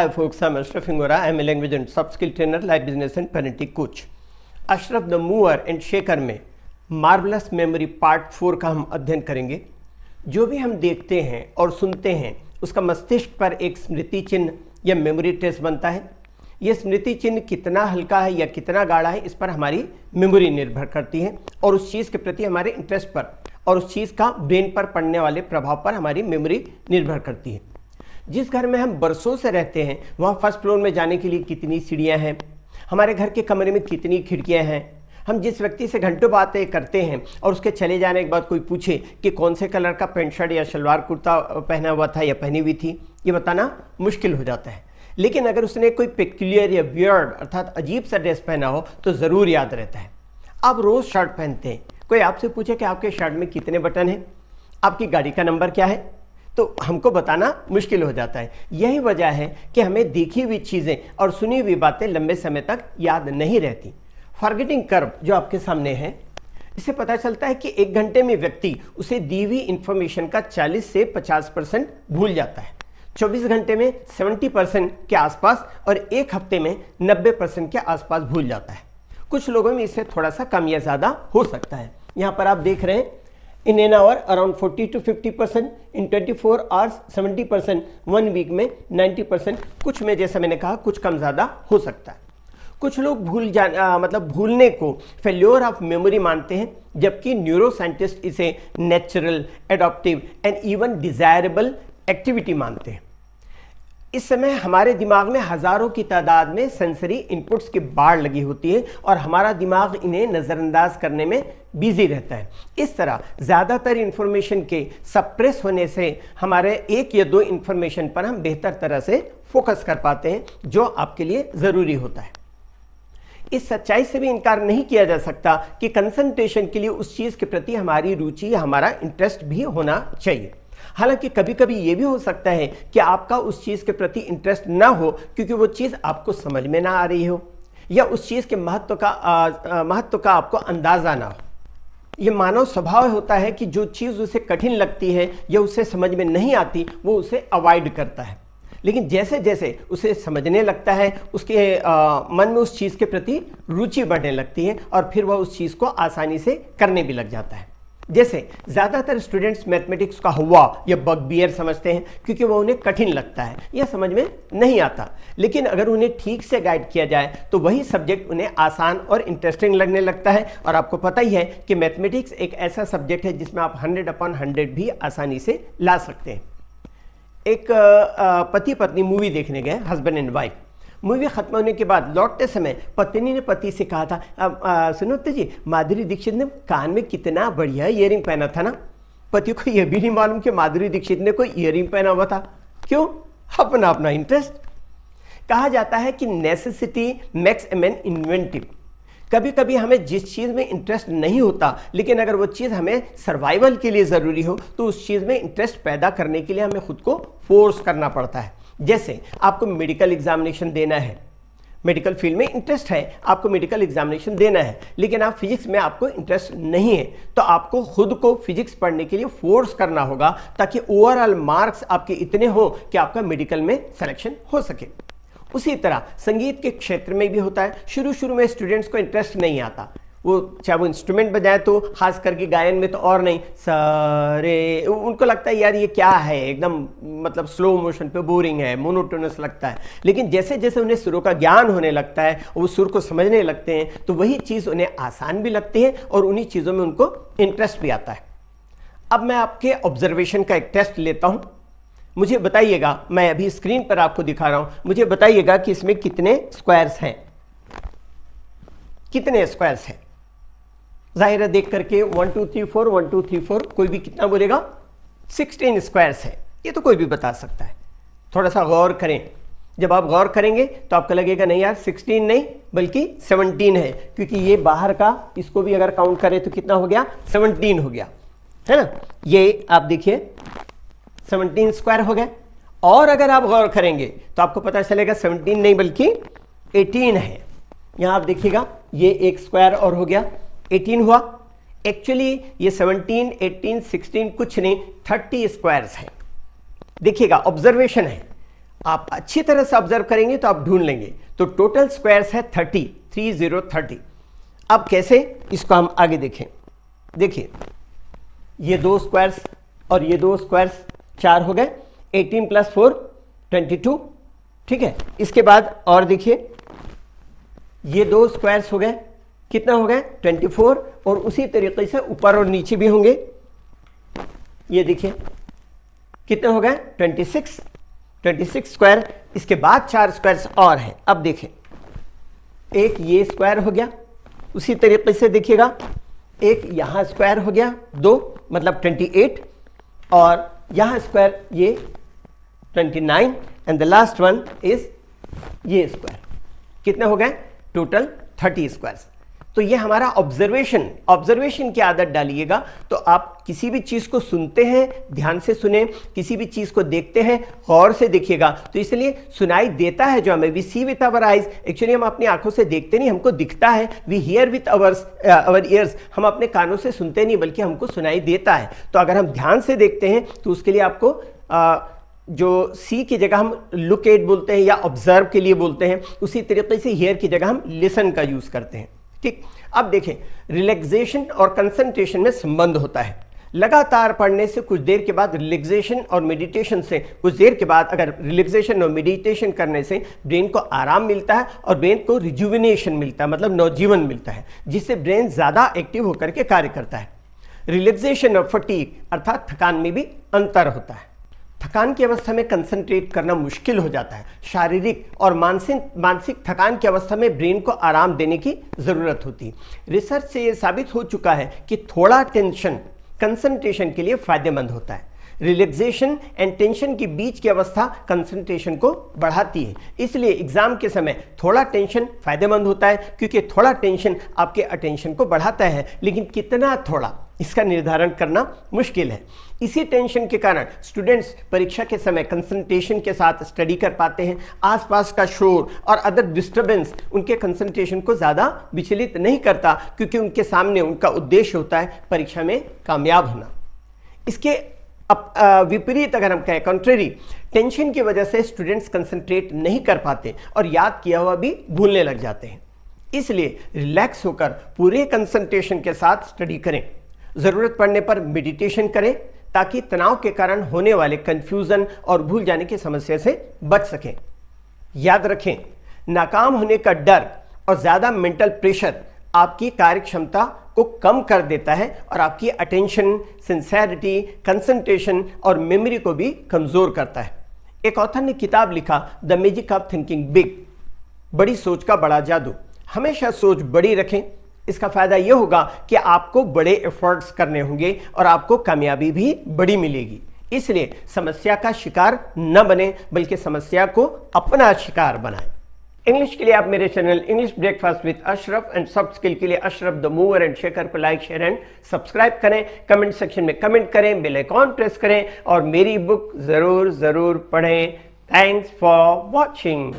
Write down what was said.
Hi folks, I'm Ashraf Ingora. I'm a language and soft skill trainer, life business and parenting coach. Ashraf the mover and shaker में marvellous memory part 4 का हम अध्ययन करेंगे। जो भी हम देखते हैं और सुनते हैं उसका मस्तिष्क पर एक स्मृति चिन्ह या मेमोरी ट्रेस बनता है। यह स्मृति चिन्ह कितना हल्का है या कितना गाढ़ा है इस पर हमारी मेमोरी निर्भर करती है और उस चीज़ के प्रति हमारे इंटरेस्ट पर और उस चीज़ का ब्रेन पर पड़ने वाले प्रभाव पर हमारी मेमोरी निर्भर करती है। जिस घर में हम बरसों से रहते हैं वहाँ फर्स्ट फ्लोर में जाने के लिए कितनी सीढ़ियाँ हैं, हमारे घर के कमरे में कितनी खिड़कियाँ हैं, हम जिस व्यक्ति से घंटों बातें करते हैं और उसके चले जाने के बाद कोई पूछे कि कौन से कलर का पैंट शर्ट या शलवार कुर्ता पहना हुआ था या पहनी हुई थी, ये बताना मुश्किल हो जाता है। लेकिन अगर उसने कोई पेक्यूलियर या वियर्ड अर्थात अजीब सा ड्रेस पहना हो तो ज़रूर याद रहता है। आप रोज़ शर्ट पहनते हैं, कोई आपसे पूछे कि आपके शर्ट में कितने बटन हैं, आपकी गाड़ी का नंबर क्या है, तो हमको बताना मुश्किल हो जाता है। यही वजह है कि हमें देखी हुई चीज़ें और सुनी हुई बातें लंबे समय तक याद नहीं रहती। फॉरगेटिंग कर्व जो आपके सामने है, इससे पता चलता है कि 1 घंटे में व्यक्ति उसे दी हुई इंफॉर्मेशन का 40 से 50% भूल जाता है, 24 घंटे में 70% के आसपास और 1 हफ्ते में 90% के आसपास भूल जाता है। कुछ लोगों में इससे थोड़ा सा कम या ज़्यादा हो सकता है। यहाँ पर आप देख रहे हैं in an hour around 40 to 50%, in 24 hours 70%, 1 week में 90%, कुछ में जैसा मैंने कहा कुछ कम ज़्यादा हो सकता है। कुछ लोग भूलने को फेल्योर ऑफ मेमोरी मानते हैं, जबकि न्यूरो साइंटिस्ट इसे natural, adaptive and even desirable activity मानते हैं। इस समय हमारे दिमाग में हजारों की तादाद में सेंसरी इनपुट्स की बाढ़ लगी होती है और हमारा दिमाग इन्हें नज़रअंदाज करने में बिजी रहता है। इस तरह ज़्यादातर इंफॉर्मेशन के सप्रेस होने से हमारे 1 या 2 इंफॉर्मेशन पर हम बेहतर तरह से फोकस कर पाते हैं, जो आपके लिए ज़रूरी होता है। इस सच्चाई से भी इनकार नहीं किया जा सकता कि कंसंट्रेशन के लिए उस चीज़ के प्रति हमारी रुचि या हमारा इंटरेस्ट भी होना चाहिए। हालांकि कभी कभी ये भी हो सकता है कि आपका उस चीज़ के प्रति इंटरेस्ट ना हो क्योंकि वो चीज़ आपको समझ में ना आ रही हो या उस चीज़ के महत्व का आपको अंदाज़ा ना हो। ये मानव स्वभाव होता है कि जो चीज़ उसे कठिन लगती है या उसे समझ में नहीं आती वो उसे अवॉइड करता है, लेकिन जैसे जैसे उसे समझने लगता है उसके मन में उस चीज़ के प्रति रुचि बढ़ने लगती है और फिर वह उस चीज़ को आसानी से करने भी लग जाता है। जैसे ज़्यादातर स्टूडेंट्स मैथमेटिक्स का हुआ या बगबियर समझते हैं क्योंकि वो उन्हें कठिन लगता है या समझ में नहीं आता, लेकिन अगर उन्हें ठीक से गाइड किया जाए तो वही सब्जेक्ट उन्हें आसान और इंटरेस्टिंग लगने लगता है। और आपको पता ही है कि मैथमेटिक्स एक ऐसा सब्जेक्ट है जिसमें आप 100/100 भी आसानी से ला सकते हैं। एक पति पत्नी मूवी देखने गए, हस्बैंड एंड वाइफ। मूवी खत्म होने के बाद लौटते समय पत्नी ने पति से कहा था, सुनो तो जी, माधुरी दीक्षित ने कान में कितना बढ़िया ईयरिंग पहना था ना। पति को यह भी नहीं मालूम कि माधुरी दीक्षित ने कोई ईयरिंग पहना हुआ था। क्यों? अपना अपना इंटरेस्ट। कहा जाता है कि necessity makes a man inventive. कभी कभी हमें जिस चीज़ में इंटरेस्ट नहीं होता, लेकिन अगर वो चीज़ हमें सर्वाइवल के लिए ज़रूरी हो तो उस चीज़ में इंटरेस्ट पैदा करने के लिए हमें खुद को फोर्स करना पड़ता है। जैसे आपको मेडिकल एग्जामिनेशन देना है, मेडिकल फील्ड में इंटरेस्ट है, आपको मेडिकल एग्जामिनेशन देना है, लेकिन आप फिजिक्स में आपको इंटरेस्ट नहीं है, तो आपको खुद को फिजिक्स पढ़ने के लिए फोर्स करना होगा ताकि ओवरऑल मार्क्स आपके इतने हो कि आपका मेडिकल में सिलेक्शन हो सके। उसी तरह संगीत के क्षेत्र में भी होता है। शुरू शुरू में स्टूडेंट्स को इंटरेस्ट नहीं आता, वो चाहे वो इंस्ट्रूमेंट बजाए तो खास करके गायन में तो और नहीं, सारे उनको लगता है यार ये क्या है, एकदम स्लो मोशन पे बोरिंग है, मोनोटोनस लगता है। लेकिन जैसे जैसे उन्हें सुरों का ज्ञान होने लगता है, वो सुर को समझने लगते हैं, तो वही चीज़ उन्हें आसान भी लगती है और उन्हीं चीज़ों में उनको इंटरेस्ट भी आता है। अब मैं आपके ऑब्जर्वेशन का एक टेस्ट लेता हूँ। मुझे बताइएगा, मैं अभी स्क्रीन पर आपको दिखा रहा हूँ, मुझे बताइएगा कि इसमें कितने स्क्वायर्स हैं, कितने स्क्वायर्स हैं। जाहिर है देख करके 1 2 3 4 1 2 3 4 कोई भी कितना बोलेगा? 16 स्क्वायर्स है। ये तो कोई भी बता सकता है। थोड़ा सा गौर करें। जब आप गौर करेंगे तो आपको लगेगा नहीं यार 16 नहीं बल्कि 17 है, क्योंकि ये बाहर का इसको भी अगर काउंट करें तो कितना हो गया? 17 हो गया, है ना। ये आप देखिए 17 स्क्वायर हो गया। और अगर आप गौर करेंगे तो आपको पता चलेगा 17 नहीं बल्कि 18 है। यहां आप देखिएगा ये एक स्क्वायर और हो गया, 18 हुआ। एक्चुअली ये 17, 18, 16 कुछ नहीं, 30 स्क्वायर्स है। देखिएगा ऑब्जर्वेशन है। आप अच्छी तरह से ऑब्जर्व करेंगे तो आप ढूंढ लेंगे। तो टोटल स्क्वायर्स है 30। अब कैसे, इसको हम आगे देखें। देखिए ये 2 स्क्वायर्स और ये 2 स्क्वायर्स 4 हो गए, 18 + 4 22, ठीक है। इसके बाद और देखिए ये 2 स्क्वायर्स हो गए, कितना हो गए 24, और उसी तरीके से ऊपर और नीचे भी होंगे। ये देखिए कितने हो गए 26 स्क्वायर। इसके बाद 4 स्क्वायर्स और हैं। अब देखें एक ये स्क्वायर हो गया, उसी तरीके से देखिएगा एक यहां स्क्वायर हो गया 2 मतलब 28, और यहां स्क्वायर ये 29, and the last one is ये स्क्वायर। कितने हो गए टोटल 30 स्क्वायर्स। तो ये हमारा ऑब्जर्वेशन की आदत डालिएगा। तो आप किसी भी चीज को सुनते हैं ध्यान से सुने, किसी भी चीज को देखते हैं गौर से देखिएगा। तो इसलिए सुनाई देता है जो हमें, we see with our eyes, actually हम अपनी आंखों से देखते नहीं, हमको दिखता है। We hear with our ears, हम अपने कानों से सुनते नहीं बल्कि हमको सुनाई देता है। तो अगर हम ध्यान से देखते हैं तो उसके लिए आपको जो सी की जगह हम लुक एट बोलते हैं या ऑब्जर्व के लिए बोलते हैं, उसी तरीके से हियर की जगह हम लिसन का यूज करते हैं, ठीक। अब देखें रिलैक्सेशन और कंसंट्रेशन में संबंध होता है। लगातार पढ़ने से कुछ देर के बाद रिलैक्सेशन और मेडिटेशन से कुछ देर के बाद अगर रिलैक्सेशन और मेडिटेशन करने से ब्रेन को आराम मिलता है और ब्रेन को रिजुविनेशन मिलता है, मतलब नवजीवन मिलता है, जिससे ब्रेन ज्यादा एक्टिव होकर के कार्य करता है। रिलैक्सेशन और फटीग अर्थात थकान में भी अंतर होता है। थकान की अवस्था में कंसंट्रेट करना मुश्किल हो जाता है। शारीरिक और मानसिक थकान की अवस्था में ब्रेन को आराम देने की जरूरत होती है। रिसर्च से यह साबित हो चुका है कि थोड़ा टेंशन कंसंट्रेशन के लिए फायदेमंद होता है। रिलैक्सेशन एंड टेंशन के बीच की अवस्था कंसंट्रेशन को बढ़ाती है। इसलिए एग्जाम के समय थोड़ा टेंशन फायदेमंद होता है, क्योंकि थोड़ा टेंशन आपके अटेंशन को बढ़ाता है, लेकिन कितना थोड़ा इसका निर्धारण करना मुश्किल है। इसी टेंशन के कारण स्टूडेंट्स परीक्षा के समय कंसंट्रेशन के साथ स्टडी कर पाते हैं। आसपास का शोर और अदर डिस्टर्बेंस उनके कंसंट्रेशन को ज़्यादा विचलित नहीं करता, क्योंकि उनके सामने उनका उद्देश्य होता है परीक्षा में कामयाब होना। इसके विपरीत अगर हम कहें कंट्रेरी, टेंशन की वजह से स्टूडेंट्स कंसंट्रेट नहीं कर पाते और याद किया हुआ भी भूलने लग जाते हैं। इसलिए रिलैक्स होकर पूरे कंसंट्रेशन के साथ स्टडी करें। जरूरत पड़ने पर मेडिटेशन करें ताकि तनाव के कारण होने वाले कंफ्यूजन और भूल जाने की समस्या से बच सकें। याद रखें, नाकाम होने का डर और ज्यादा मेंटल प्रेशर आपकी कार्य क्षमता को कम कर देता है और आपकी अटेंशन, सिंसेरिटी, कंसंट्रेशन और मेमोरी को भी कमजोर करता है। एक ऑथर ने किताब लिखा the magic of thinking big, बड़ी सोच का बड़ा जादू। हमेशा सोच बड़ी रखें। इसका फायदा यह होगा कि आपको बड़े एफर्ट्स करने होंगे और आपको कामयाबी भी बड़ी मिलेगी। इसलिए समस्या का शिकार न बने बल्कि समस्या को अपना शिकार बनाएं। इंग्लिश के लिए आप मेरे channel English breakfast with Ashraf and soft skill के लिए Ashraf the mover and shaker को लाइक, शेयर एंड सब्सक्राइब करें। कमेंट सेक्शन में कमेंट करें, बेल आइकॉन प्रेस करें और मेरी बुक जरूर पढ़ें। Thanks for watching.